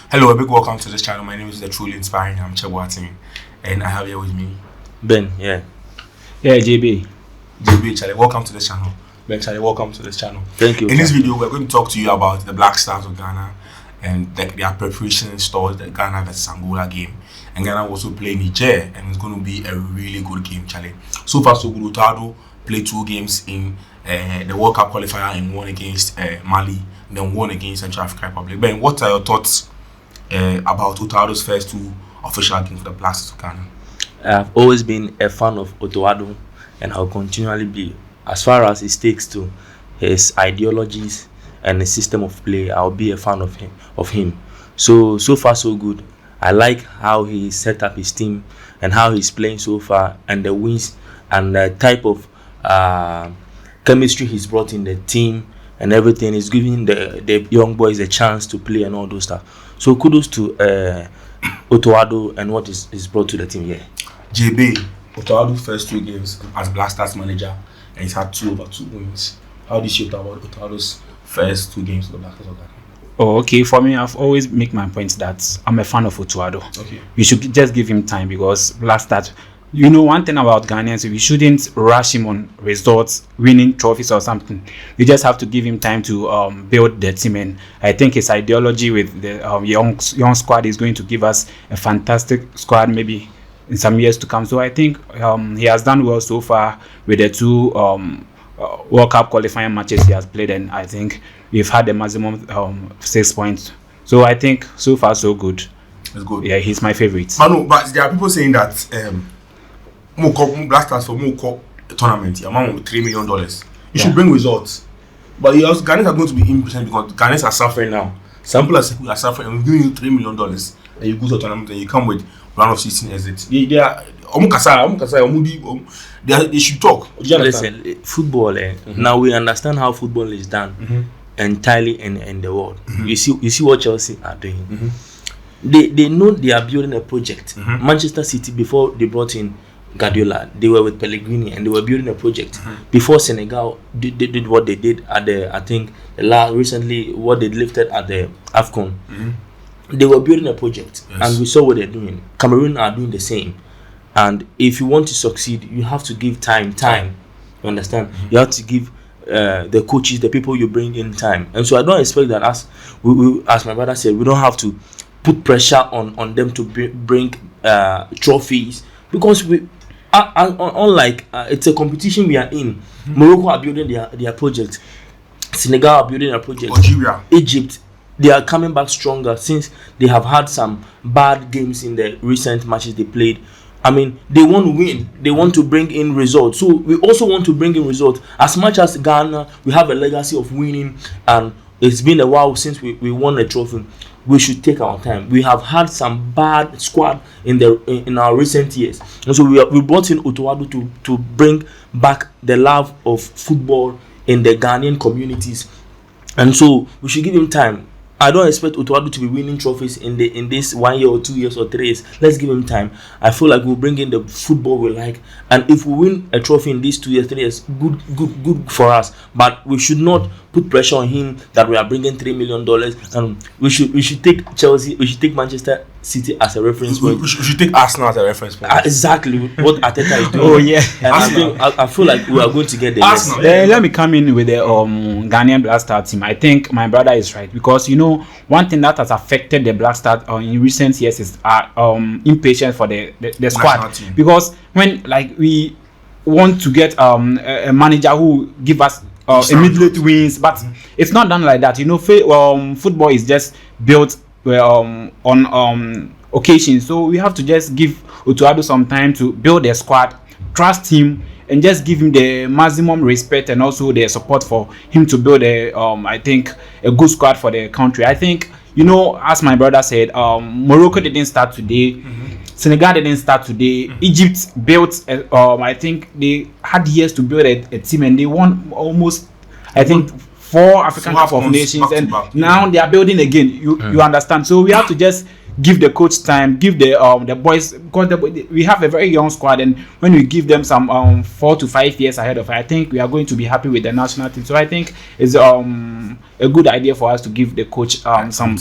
Hello, a big welcome to this channel. My name is The Truly Inspiring. I'm Chebwatin, and I have here with me Ben. Yeah, JB. Charlie. Welcome to this channel. Ben Charlie, welcome to this channel. Thank you. In this video, we're going to talk to you about the Black Stars of Ghana and their preparation in stores, the Ghana vs Angola game. And Ghana will also play Niger, and it's going to be a really good game, Charlie. So far, so good. Otado played 2 games in the World Cup qualifier and won against Mali, and then won against Central African Republic. Ben, what are your thoughts about Otado's first 2 official games for the Black Stars of Ghana? I've always been a fan of Otado, and I'll continually be. As far as it takes to his ideologies and his system of play, I'll be a fan of him. So far so good. I like how he set up his team and how he's playing so far, and the wins and the type of chemistry he's brought in the team and everything is giving the young boys a chance to play and all those stuff. So kudos to Otaado and what is brought to the team here. JB, Otado's first 2 games as Black Stars manager, and he's had 2/2 wins. How do you feel about Otado's first 2 games for the Black Stars of Ghana? Oh, okay. For me, I've always make my point that I'm a fan of Otaado. Okay. We should just give him time because last that, you know, one thing about Ghanaians, we shouldn't rush him on results, winning trophies or something. We just have to give him time to build the team, and I think his ideology with the young squad is going to give us a fantastic squad, maybe in some years to come. So I think he has done well so far with the 2 World Cup qualifying matches he has played, and I think we've had the maximum 6 points. So I think so far so good. It's good. Yeah, he's my favorite. But there are people saying that Black Stars for more tournament, amount of $3 million. You should bring results. But Ghanaians are going to be impatient because Ghanaians are suffering now. Some people are suffering, and we're giving you $3 million, and you go to a tournament and you come with round of 16 exits. They should talk. Listen, football. Now we understand how football is done entirely in the world. You see what Chelsea are doing. They know they are building a project. Manchester City, before they brought in Guardiola, they were with Pellegrini and they were building a project. Before Senegal did what they did at recently what they lifted at the AFCON. They were building a project, and we saw what they're doing. Cameroon are doing the same. And if you want to succeed, you have to give time. You understand? You have to give the coaches, the people you bring in, time. And so I don't expect that, as my brother said, we don't have to put pressure on them to bring trophies, because unlike it's a competition we are in. Morocco are building their project. Senegal are building their project. Algeria, Egypt, they are coming back stronger since they have had some bad games in the recent matches they played. I mean, they want to win. They want to bring in results. So we also want to bring in results. As much as Ghana, we have a legacy of winning, and it's been a while since we won a trophy. We should take our time. We have had some bad squad in our recent years, and so we brought in Otaado to bring back the love of football in the Ghanaian communities, and so we should give him time. I don't expect Otaado to be winning trophies in this 1 year or 2 years or 3 years. Let's give him time. I feel like we'll bring in the football we like, and if we win a trophy in these 2 years, 3 years, good for us. But we should not put pressure on him that we are bringing $3 million, and we should take Chelsea, we should take Manchester City as a reference point. We should take Arsenal as a reference point. Exactly what Arteta is doing. Oh yeah, and I feel like we are going to get the Arsenal. Let me come in with the Ghanaian Black Star team. I think my brother is right, because you know one thing that has affected the Black Star in recent years is impatience for the squad, because when we want to get a manager who give us immediate wins, but it's not done like that. You know, football is just built on occasions, so we have to just give Otaado some time to build their squad, trust him, and just give him the maximum respect and also the support for him to build I think a good squad for the country. I think, you know, as my brother said, Morocco didn't start today. Senegal didn't start today. Egypt built I think they had years to build a team, and they won almost, I think, 4 African Cup of Nations, and now they are building again. You understand? So we have to just give the coach time, give the boys, because we have a very young squad, and when we give them some 4 to 5 years ahead of it, I think we are going to be happy with the national team. So I think it's a good idea for us to give the coach some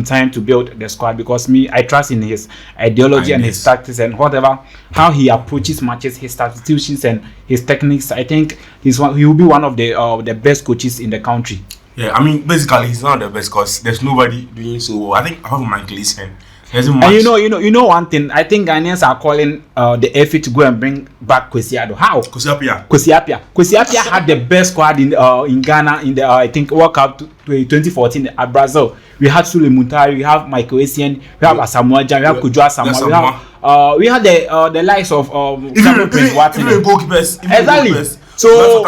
time to build the squad, because I trust in his ideology and his tactics and whatever, how he approaches matches, his substitutions and his techniques. I think he will be one of the best coaches in the country. Yeah, I mean, basically, he's not the best because there's nobody doing so well. I think apart from Michael Essien, and you know one thing. I think Ghanaians are calling the FA to go and bring back Kwesi Addo. How? Kwesi Appiah had the best squad in Ghana in the I think World Cup 2014 at Brazil. We had Sule Muntari, we have Michael Essien, we have Asamoah Gyan, we have Kojo Asamoah, we have the likes of Prince Watson. Even goalkeepers. Exactly. So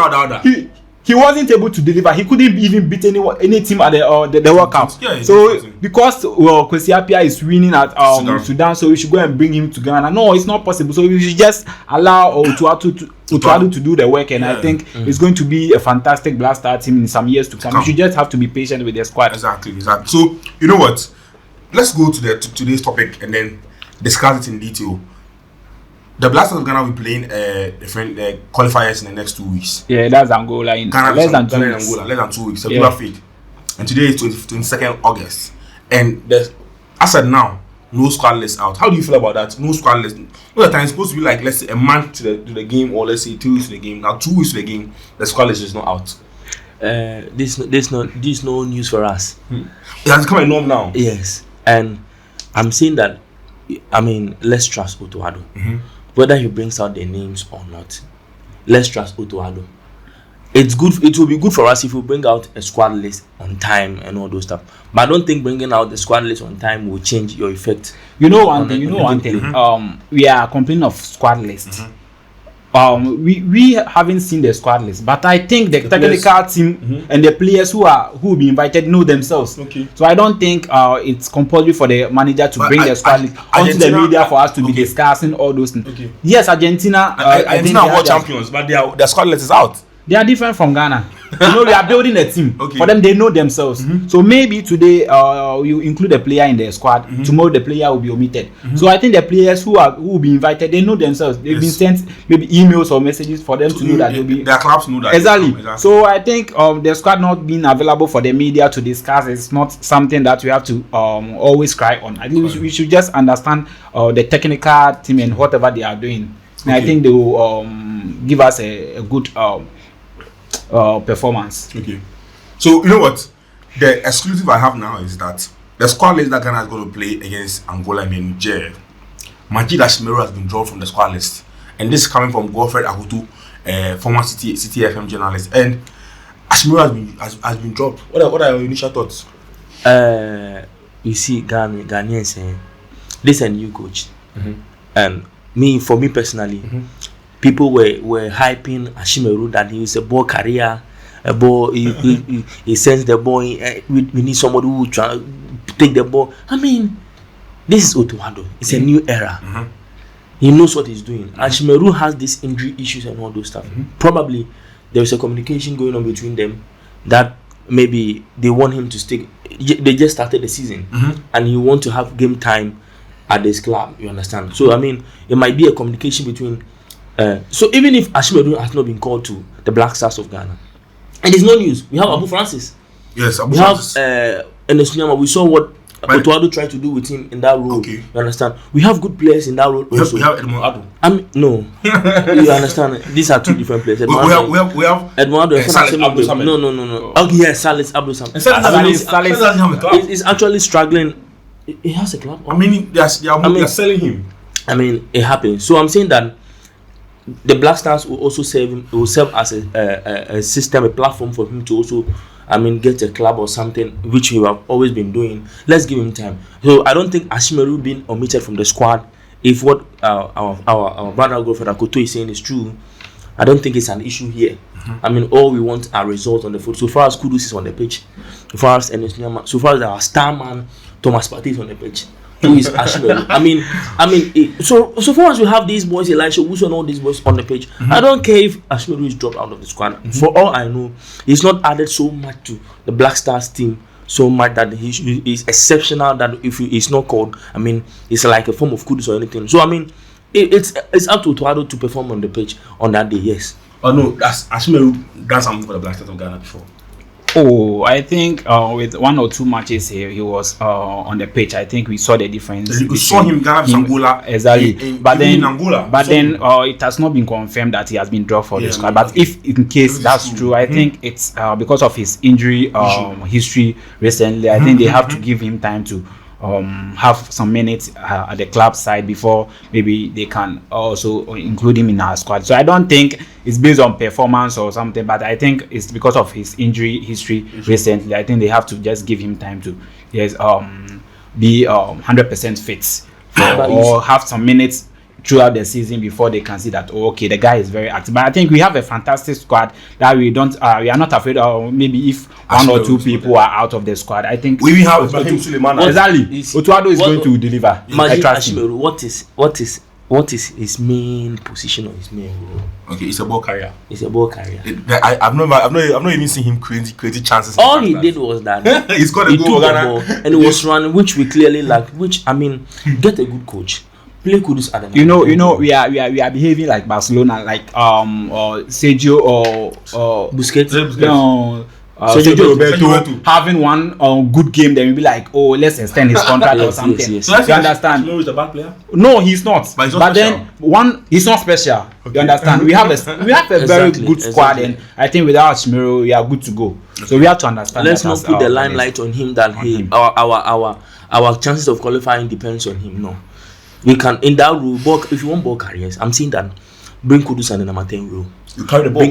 he wasn't able to deliver. He couldn't even beat any team at the World Cup. Yeah, so because Kwesi Appiah is winning at Sudan, so we should go and bring him to Ghana. No, it's not possible. So we should just allow Otuado to do the work, and I think it's going to be a fantastic Black Star team in some years to come. We should just have to be patient with the squad. Exactly. So you know what? Let's go to today's topic and then discuss it in detail. The Black Stars of Ghana will be playing different qualifiers in the next 2 weeks. Yeah, that's Angola in less than 2 weeks. Angola, less than 2 weeks. So people are fit. And today is 22nd August. And as of now, no squad list out. How do you feel about that? No squad list. All the time it's supposed to be like, let's say, a month to the game, or let's say 2 weeks to the game. Now 2 weeks to the game, the squad list is not out. This no news for us. It has become a norm now. Yes, and I'm saying that. I mean, let's trust Otuado. Whether he brings out the names or not, let's trust Otuado. It's good. It will be good for us if we bring out a squad list on time and all those stuff. But I don't think bringing out the squad list on time will change your effect. You know one thing. We are complaining of squad list. We haven't seen the squad list, but I think the technical team and the players who will be invited know themselves. Okay. So I don't think it's compulsory for the manager to bring the squad list onto the media for us to be discussing all those things. Okay. Yes, Argentina. Argentina are world champions, but their squad list is out. They are different from Ghana. We are building a team. Okay. For them, they know themselves. So maybe today you include a player in the squad. Tomorrow the player will be omitted. So I think the players who will be invited, they know themselves. They've been sent maybe emails or messages for them to know that they'll be. Their clubs know that. Exactly. So I think the squad not being available for the media to discuss is not something that we have to always cry on. I think we should just understand the technical team and whatever they are doing. And I think they will give us a good performance. Okay. So you know what? The exclusive I have now is that the squad list that Ghana is going to play against Angola and Niger, Majid Ashimeru has been dropped from the squad list, and this is coming from Godfred Akutu, former City FM journalist, and Ashimeru has been dropped. What are your initial thoughts? You see, Ghanaians, this is a new coach, and for me personally. People were hyping Ashimeru that he is a ball carrier, a ball. He sends the ball. We need somebody who will try to take the ball. I mean, this is Otuado. It's a new era. He knows what he's doing. Ashimeru has these injury issues and all those stuff. Probably there is a communication going on between them that maybe they want him to stick. They just started the season, and he want to have game time at this club. You understand? So I mean, it might be a communication between. So even if Ashimeru has not been called to the Black Stars of Ghana, and there's no news, we have Abu Francis. Yes, Abu Francis. Have Enes. We saw what Otuado tried to do with him in that role. Okay. You understand? We have good players in that role. We have Edmond Adu. No, you understand? These are two different players. We have Edmond Adu. No. Okay, yes, Salis Abdul Sam. Salis is actually struggling. He has a club. I mean, they are selling him. I mean, it happens. So I'm saying that the Black Stars will also serve as a system, a platform for him to also, get a club or something, which we have always been doing. Let's give him time. So I don't think Ashimeru being omitted from the squad, if what our brother Godfred Akoto is saying is true, I don't think it's an issue here. All we want are results on the field. So far as Kudus is on the pitch, so far as Enes Nyama, so far as our star man Thomas Partey is on the pitch, who is Ashimeru. So far as we have these boys, Elisha Wusu and all these boys on the pitch, I don't care if Ashimeru is dropped out of the squad. For all I know, he's not added so much to the Black Stars team so much that he is exceptional that if he is not called, I mean, it's like a form of kudos or anything. So I mean, it's up to Tuado to perform on the pitch on that day. Yes. Oh no, that's Ashimeru done something for the Black Stars of Ghana before. Oh, I think with 1 or 2 matches he was on the pitch. I think we saw the difference. We saw him Ghana vs Angola. Exactly. But then it has not been confirmed that he has been dropped for the squad. But if in case that's true, I think it's because of his injury history recently. I think they have to give him time to have some minutes at the club side before maybe they can also include him in our squad. So I don't think it's based on performance or something, but I think it's because of his injury history recently. I think they have to just give him time to be 100% fit or have some minutes throughout the season before they can see that the guy is very active. But I think we have a fantastic squad that we are not afraid of. Maybe if 1 or 2 people are out of the squad, I think we have Ibrahim Suleiman. Exactly. Otuado is going to deliver. I trust him. What is his main position or his main role? Okay, it's a ball carrier. I've not even seen him create chances. All he did was that he's got a goal took the ball and it was running, which we clearly lacked. Which I mean, get a good coach. Play Kudus at the you know we are behaving like Barcelona, like Sergio or Busquets. No, Sergio Roberto having one good game, then we'll be like, let's extend his contract or something. So you understand? Ashimeru is a bad player? No, he's not. But then he's not special. Okay. You understand? We have a very good squad, and I think without Ashimeru, we are good to go. So we have to understand. Let's not put the limelight on him that our chances of qualifying depends on him. No. We can in that rule, if you want ball carriers, I'm saying that bring Kudus and the number 10 role. You carry the ball.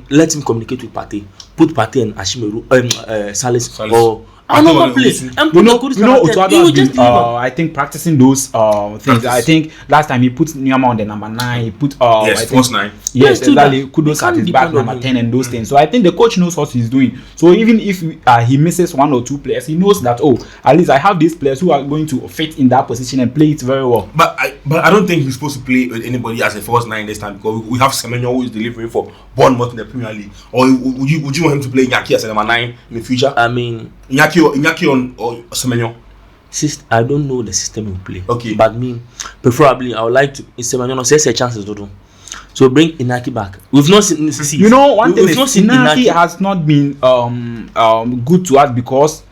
Let him communicate with Partey. Put Partey and Ashimeru, Salis. Or another place. And put Otuado has been, I think, practicing those things. I think last time he put Nyama on the number 9. He put false 9. Yes, exactly. Kudus at his back number 10 and those things. So I think the coach knows what he's doing. So even if he misses 1 or 2 players, he knows that at least I have these players who are going to fit in that position and play it very well. But I don't think he's supposed to play with anybody as a false 9 this time, because we have Semenyo who is delivering for Bournemouth in the Premier League. Or would you want him to play Nyaki as a number 9 in the future? I mean, Nyaki or Semenyo? I don't know the system he will play. Okay. But preferably, I would like to Semenyo say a chances to do. So bring Inaki back. We've not seen this. You know, one thing is Inaki has not been good to us because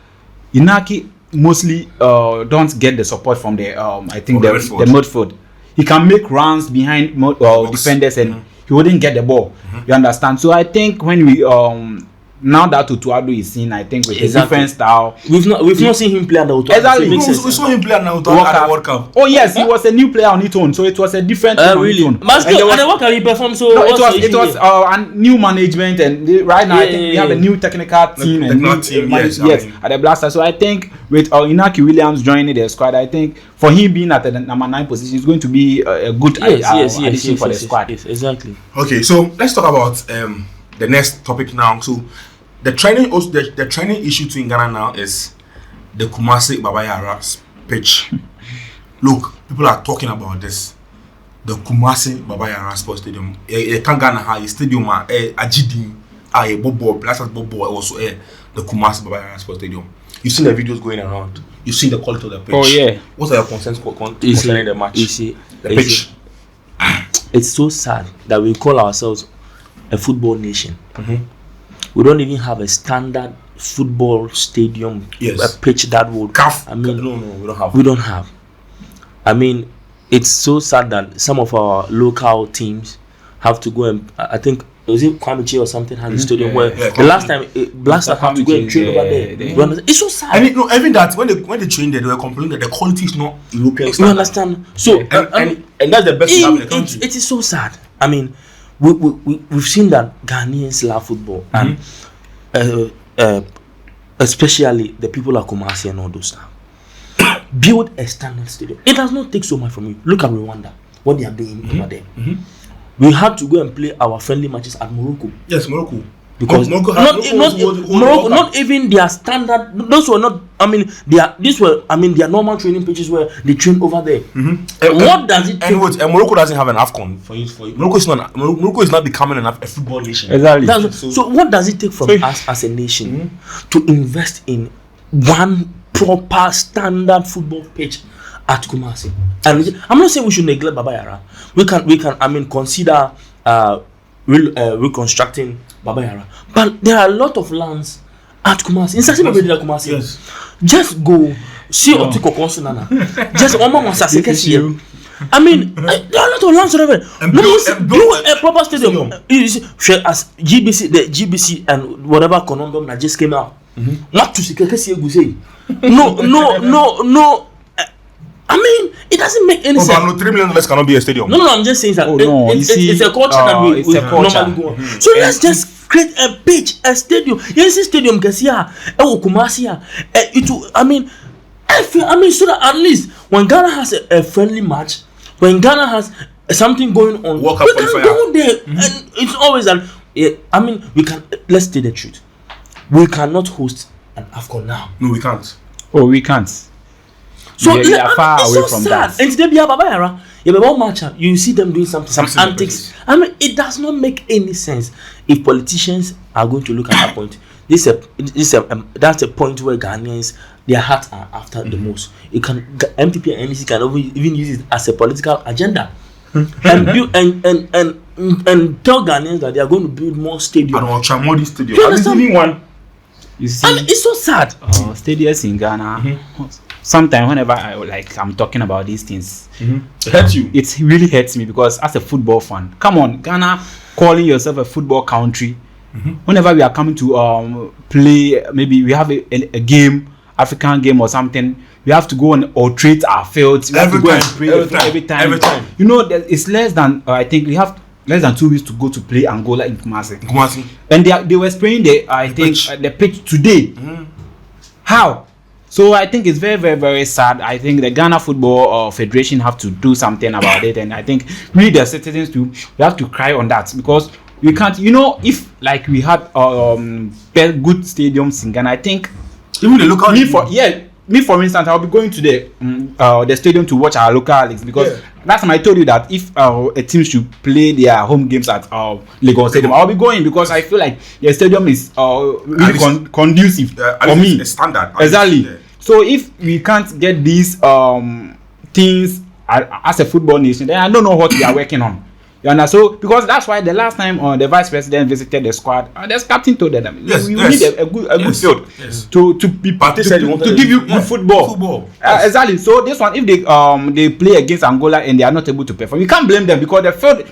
Inaki mostly don't get the support from the the midfield. He can make runs behind defenders and he wouldn't get the ball. You understand? So I think when we now that Otuado is seen, I think with a different style. We've not seen him play at the Otuado. Exactly. We saw him play at the World Cup. Oh yes, he was a new player on its own, so it was a different thing really? on its own. But still, at the World Cup he performed so. No, it was a new management, and right now I think we have a new technical team at the Blaster. So I think with Inaki Williams joining the squad, I think for him being at the number 9 position is going to be a good addition for the squad. Yes, exactly. Okay, so let's talk about the next topic now. So the training issue in Ghana now is the Kumasi Babayara's pitch. Look, people are talking about this. The Kumasi Babayara Sports Stadium. Can't Ghana have a stadium Ajidi, a Bobo, Blasters Bobo, also the Kumasi Babayara Sports Stadium. You've seen the videos going around. You've seen the quality of the pitch. Oh yeah. What are your concerns concerning the match? The pitch. It's so sad that we call ourselves a football nation. Mm-hmm. We don't even have a standard football stadium, a pitch that would. We don't have. I mean, it's so sad that some of our local teams have to go and I think was it Kwame or something has a stadium where the last time Blaster had to go and train over there. It's so sad. I mean, even that when they trained there, they were complaining that the quality is not European standard. You understand? So and that's the best we have in the country. It is so sad. I mean, we've seen that Ghanaians love football and especially the people of Kumasi and all those stuff. Build a standard stadium. It does not take so much from you. Look at Rwanda, what they are doing over there. We had to go and play our friendly matches at Morocco. Yes, Morocco. because not even their standard. Those were not. I mean, their normal training pitches where they train over there. What does it take? And Morocco doesn't have an AFCON for you. Morocco is not becoming a football nation. Exactly. So what does it take from us as a nation to invest in one proper standard football pitch at Kumasi? And I'm not saying we should neglect Baba Yara. We can. I mean, consider reconstructing Baba Yara. But there are a lot of lands at Kumasi. In Kumasi. Yes. Just go see Otiko Konsunana. Just I mean, there are a lot of lands over there. Do a proper stadium. As GBC and whatever conundrum that just came out. Not to see No. I mean, it doesn't make any sense. No, 3 million dollars cannot be a stadium. No, I'm just saying that it's a culture that we normally go on. So let's just create a pitch, a stadium. Yes, a stadium, Kumasi. I mean, so that at least when Ghana has a friendly match, when Ghana has something going on, we can go there. And it's always let's tell the truth. We cannot host an AFCON now. No, we can't. Oh, we can't. So we are far away from sad. that. And today, Baba Yara, you see them doing some antics. I mean, it does not make any sense if politicians are going to look at that point. That's a point where Ghanaians, their hearts are after the most. You can MPP and NDC can even use it as a political agenda, and tell Ghanaians that they are going to build more stadiums. And Chamodi Stadium. You understand? One. You see, I mean, it's so sad. Stadiums in Ghana. Sometimes whenever I'm talking about these things, it hurts you. It really hurts me because as a football fan, come on, Ghana, calling yourself a football country. Whenever we are coming to play, maybe we have a game, African game or something, we have to go or treat our fields. We have to go and pray every time. You know, it's less than I think we have less than 2 weeks to go to play Angola in Kumasi. And they were spraying the pitch today. How? So I think it's very, very, very sad. I think the Ghana Football Federation have to do something about it, and I think we the citizens too, we have to cry on that because we can't. You know, if like we had good stadiums in Ghana, I think even the local me for instance, I'll be going to the stadium to watch our local leagues because last time I told you that if a team should play their home games at Lagos Stadium, I'll be going because I feel like the stadium is really conducive for me. A standard. Exactly. Yeah. So if we can't get these things as a football nation, then I don't know what we are working on. You understand? So because that's why the last time the vice president visited the squad, the captain told them we need a good field to give you good football. Exactly. So this one, if they play against Angola and they are not able to perform, you can't blame them because the field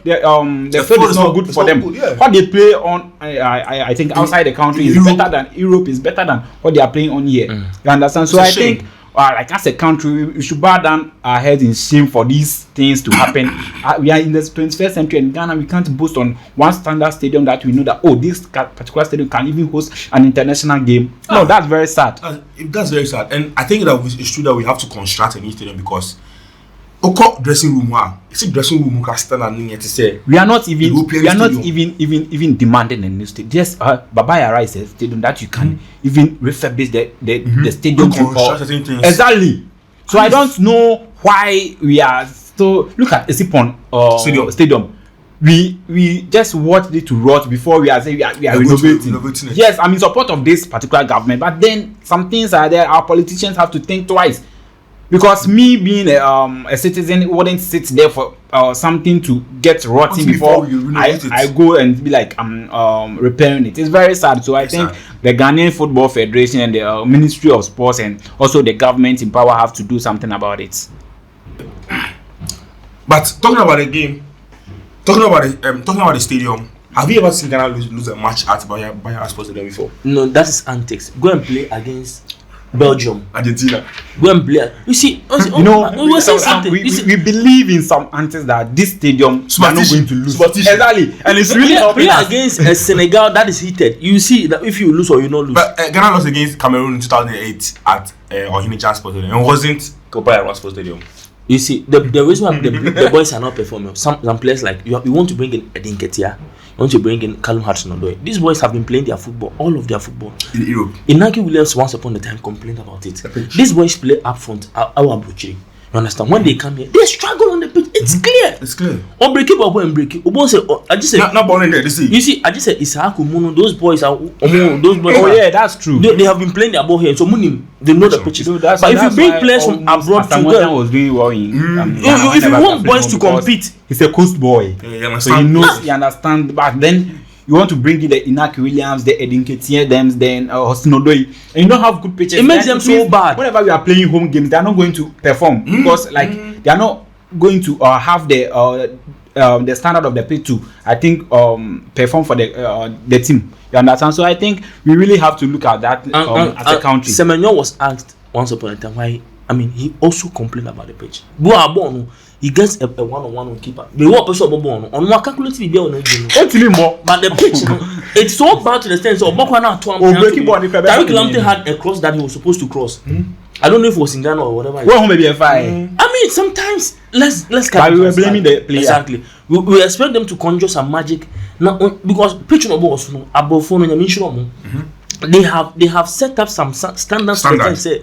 is not good for them. What they play on, I think outside the country is better than Europe is better than what they are playing on here. You understand? So I think. Like as a country, we should bow down our heads in shame for these things to happen. We are in the 21st century in Ghana. We can't boast on one standard stadium that we know that this particular stadium can even host an international game. No, that's very sad. That's very sad, and I think that it's true that we have to construct a new stadium because dressing room can stand and to say we are not even demanding a new stadium. Just Baba Yara is a stadium that you can even refurbish the stadium to exactly. So I don't know why we are so look at Esipon stadium. We just want it to rot before we are saying we are renovating it. Yes, I'm in support of this particular government, but then some things are there. Our politicians have to think twice. Because me being a citizen wouldn't sit there for something to get rotten before I go and be like I'm repairing it. It's very sad. So I think the Ghanaian Football Federation and the Ministry of Sports and also the government in power have to do something about it. But talking about the game, talking about the stadium, have you ever seen Ghana lose a match at Bayer Sports Stadium before? No, that is antics. Go and play against Belgium, Argentina. Go and play. You see, we believe in some antics that this stadium we are not going to lose. Exactly, and it's really play against Senegal that is heated. You see that if you lose or you not lose. But Ghana lost against Cameroon in 2008 at Ohinicha Sports Stadium. It wasn't Kopaya Sports Stadium. You see, the reason why the boys are not performing, some players like you want to bring in Edin Ketia, you want to bring in Callum Hudson-Odoi. These boys have been playing their football, all of their football. In Europe. Inaki Williams once upon a time complained about it. These boys play up front, our Bruchiri. You understand? When they come here, they struggle on the pitch. It's clear. It's clear. Or break it, or break it. I just said, not born in there. You see, I just said Isaac Mono. Those boys are those boys. Oh yeah, that's true. They have been playing their ball here, so Munim they know the pitches. So but if you bring players from abroad to them, was doing well in, if you want boys to compete, he's a coast boy, so he knows, he understands. But then you want to bring in the Inaki Williams, the Edin Ketia, then Hudson-Odoi, and you don't have good pitches. It makes them so bad. Whenever we are playing home games, they are not going to perform because like they are not going to have the standard of the pitch to, I think, perform for the team. You understand? So I think we really have to look at that as a country. Semenyo was asked once upon a time why. I mean, he also complained about the pitch. He gets a one-on-one on keeper. They want person on one calculative be on the but the pitch, it's so bad to the extent of Tariq Lamptey had a cross that he was supposed to cross. I don't know if it was in Ghana or whatever. Well, maybe a fine. I mean, sometimes let's. But we were blaming the player. Exactly. We expect them to conjure some magic. Now, because pitching of balls, above phone and they have set up some standards. Say,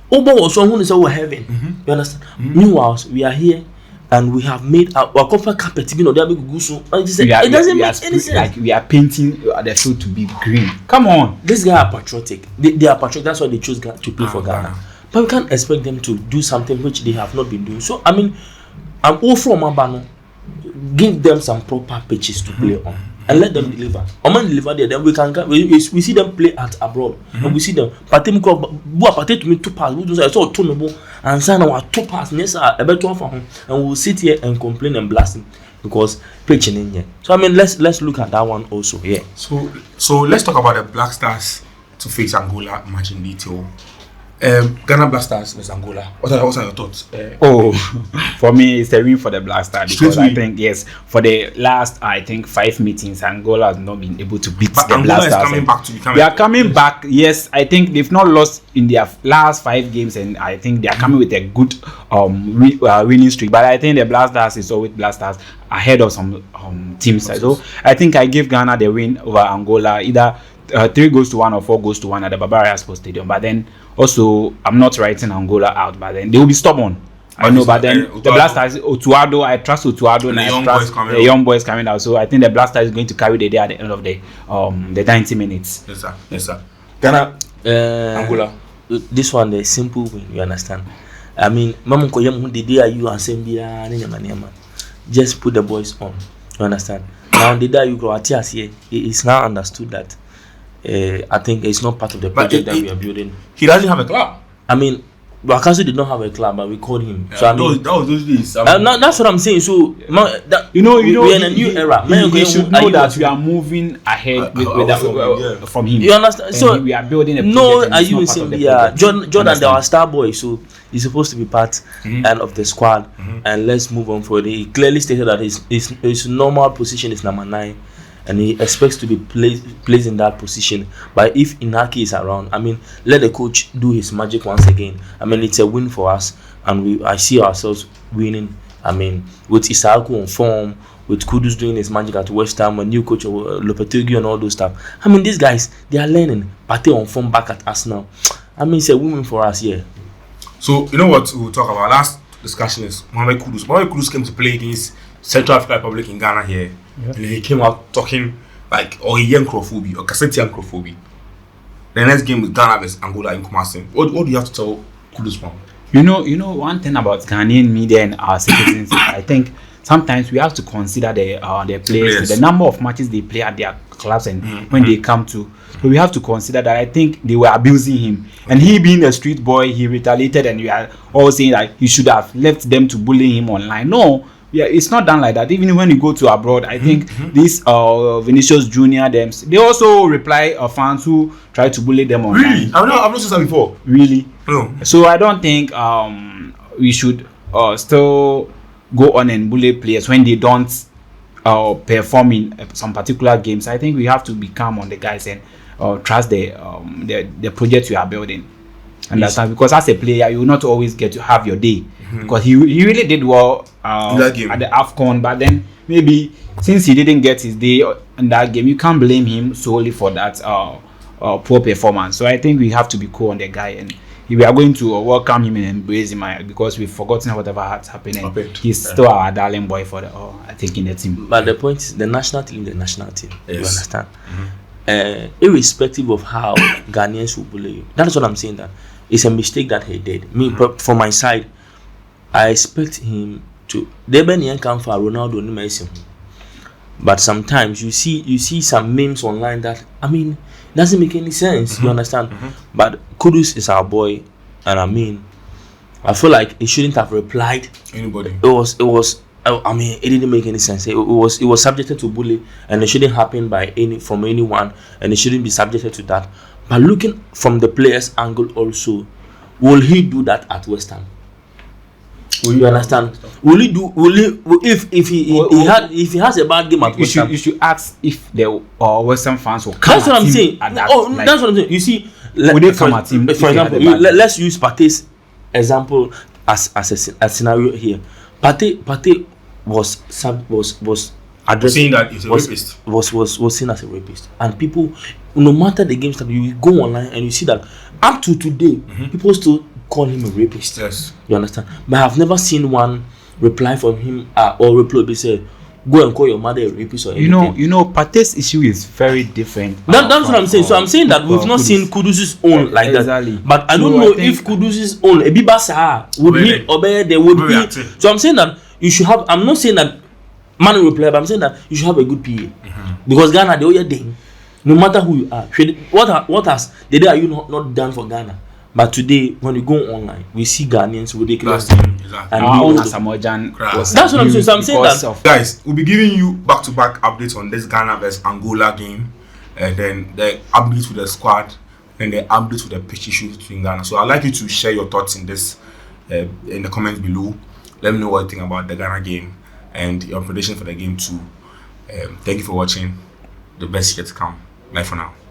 Obo was someone who is over heaven. You understand? Meanwhile, we are here. And we have made our copper carpet. You know, they are big gusu. It doesn't make any sense. Like we are painting the field to be green. Come on, these guys are patriotic. They are patriotic. That's why they choose to play for Ghana. But we can't expect them to do something which they have not been doing. So I mean, I'm all for Mabano. Give them some proper pitches to play on and let them deliver. Oman deliver there, then we see them play at abroad. And we see them. Pate to me 2 pass. We do say so tunable and sign our 2 pass. Yes, a better for him. And we'll sit here and complain and blast him because preaching in here. So I mean, let's look at that one also. Yeah. So let's talk about the Black Stars to face Angola match in detail. Ghana Black Stars versus Angola. What are your thoughts? For me, it's a win for the Black Stars because I think for the last 5 meetings, Angola has not been able to beat the Black Stars. Coming back to become. They are coming back. Yes, I think they've not lost in their last 5 games, and I think they are coming with a good winning streak. But I think the Black Stars is always Black Stars ahead of some teams. So I think I give Ghana the win over Angola, either 3-1 or 4-1 at the Barbarian Sports Stadium. But then also, I'm not writing Angola out, but then they will be stubborn. I know, but then the Black Stars, Otuado, I trust Otuado, and I trust the young boys coming out. So I think the Black Stars is going to carry the day at the end of the 90 minutes. Yes, sir. Ghana, Angola. This one, the simple win. You understand? I mean, Mamu Koyam, the day you and Sembia, just put the boys on. You understand? Now the day you go at here, it's now understood that. I think it's not part of the project that we are building. He doesn't have a club. I mean, Wakasu did not have a club, but we called him. So I mean, that was those days. That's what I'm saying. So you know, we're in a new era. You should know that we are moving ahead from him. You understand? So we are building a project. No, are you saying Jordan, they are star boy, so he's supposed to be part of the squad. And let's move on for it. He clearly stated that his normal position is number 9. And he expects to be placed in that position. But if Inaki is around, I mean, let the coach do his magic once again. I mean, it's a win for us, and I see ourselves winning. I mean, with Isaku on form, with Kudus doing his magic at West Ham, a new coach Lopetegui and all those stuff. I mean, these guys, they are learning. Pate on form back at Arsenal. I mean, it's a win for us here. So you know what we'll talk about? Last discussion is Mohamed Kudus. Mohamed Kudus came to play against Central African Republic in Ghana here. Yeah. And he came out talking like Oyenkrofobi or Kaseti. The next game with Ghana versus Angola in Kumasi. What do you have to tell Kudus from? You know one thing about Ghanaian media and our citizens, I think sometimes we have to consider their players, the number of matches they play at their clubs and when they come to. So we have to consider that. I think they were abusing him, and he being a street boy, he retaliated, and we are all saying that he should have left them to bully him online. No. Yeah, it's not done like that. Even when you go to abroad, I think these Vinicius Junior, they also reply fans who try to bully them online. Really? I've not seen that before. Really? No. So I don't think we should still go on and bully players when they don't perform in some particular games. I think we have to be calm on the guys and trust the project we are building. Understand? Because as a player, you will not always get to have your day. Because he really did well in that game at the AFCON, but then maybe since he didn't get his day in that game, you can't blame him solely for that poor performance. So I think we have to be cool on the guy, and we are going to welcome him and embrace him because we've forgotten whatever has happened. And he's still our darling boy for the I think in the team. But the point is, the national team, you understand? Irrespective of how Ghanaians will bully you, that's what I'm saying. That it's a mistake that he did. For my side, I expect him to. Deben come for Ronaldo ni Messi. But sometimes you see some memes online that doesn't make any sense. You understand? But Kudus is our boy, and I feel like he shouldn't have replied. Anybody? It was. It didn't make any sense. It was subjected to bully, and it shouldn't happen from anyone, and it shouldn't be subjected to that. But looking from the player's angle also, will he do that at West Ham? You understand? Will he if he has a bad game at West Ham? You should ask if the West Ham fans will come. That's what I'm saying. That's what I'm saying. You see, will they come at him? For example, let's use Partey's example as a scenario here. Partey was addressed, saying that he's a rapist. Was seen as a rapist, and people, no matter the games that you go online and you see that up to today, people still call him a rapist. Yes, you understand. But I've never seen one reply from him or reply be say, go and call your mother a rapist or anything. You know, Partey's issue is very different. That's what I'm saying. So I'm saying that we've not seen Kudus's own like exactly. that. But I don't know if Kudus's own Ebibasa would he obey. There would be. So I'm saying that you should have. I'm not saying that man will reply, but I'm saying that you should have a good PA because Ghana they all thing. No matter who you are, what has the day are you not done for Ghana? But today, when you go online, we see Ghanaians ridiculous. Exactly. And that's what I'm saying. So I'm saying that guys, we'll be giving you back-to-back updates on this Ghana vs Angola game, and then the updates with the squad, and the updates with the pitch issues between Ghana. So I'd like you to share your thoughts in this in the comments below. Let me know what you think about the Ghana game and your prediction for the game too. Thank you for watching. The best yet to come. Bye for now.